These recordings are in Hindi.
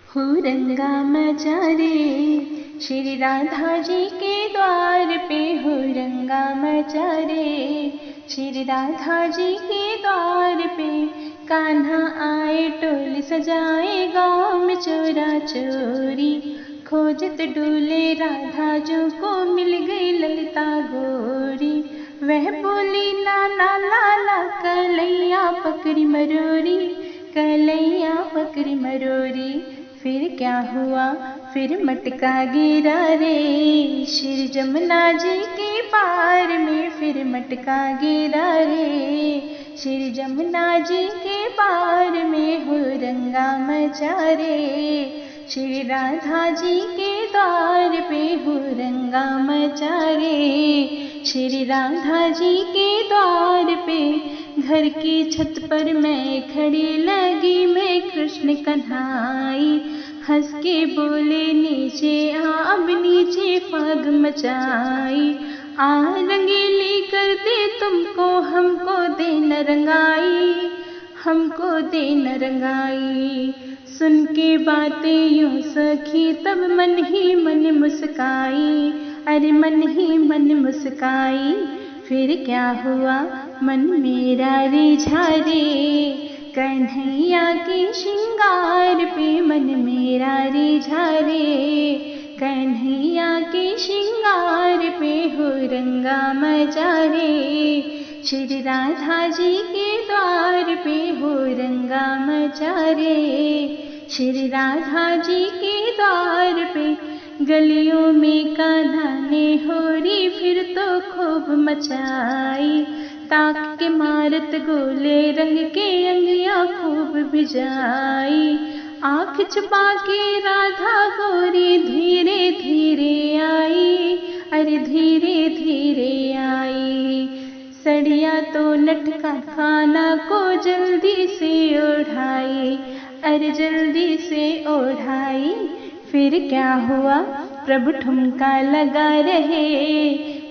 हुरंगा मचा रे श्री राधा जी के द्वार पे हुरंगा मचा रे श्री राधा जी के द्वार पे। कान्हा आए टोली सजाए गाँव में चोरा चोरी खोजत डूले राधा जो को मिल गई ललिता गोरी। वह बोली नाना लाला कलैया पकड़ी मरोरी कलैया पकड़ी मरोरी। फिर क्या हुआ फिर मटका गिरा रे श्री जमुना जी के पार में फिर मटका गिरा रे श्री जमुना जी के पार में हुरंगा मचा रे श्री राधा जी के द्वार पे हुरंगा मचा रे श्री राधा जी के द्वार पे। घर की छत पर मैं खड़ी लगी मैं कृष्ण कन्हाई हंस के बोले नीचे आ अब नीचे फाग मचाई। आ रंगीली कर दे तुमको हमको दे न रंगाई हमको दे न रंगाई। सुन के बातें यूं सखी तब मन ही मन मुस्काई अरे मन ही मन मुस्काई। फिर क्या हुआ मन मेरा रिझा रे कन्हैया के श्रृंगार पे मन मेरा रिझा रे कन्हैया के श्रृंगार पे हुरंगा मचा रे श्री राधा जी के द्वार पे हुरंगा मचा रे श्री राधा जी के द्वार पे। गलियों में कान्हा ने होरी फिर तो खूब मचाई ताक के मारत गोले रंग के अंगियां खूब भिजाई। आँख छुपा के राधा गोरी धीरे धीरे आई अरे धीरे धीरे आई। सड़िया तो लटका खाना को जल्दी से ओढ़ाई अरे जल्दी से ओढ़ाई। फिर क्या हुआ प्रभु ठुमका लगा रहे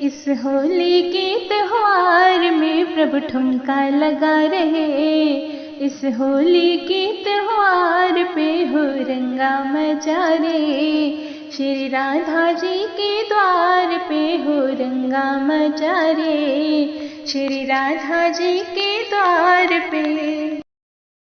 इस होली के त्योहार में प्रभु ठुमका लगा रहे इस होली के त्योहार पे हुरंगा मचा रे श्री राधा जी के द्वार पे हुरंगा मचा रे श्री राधा जी के द्वार पे।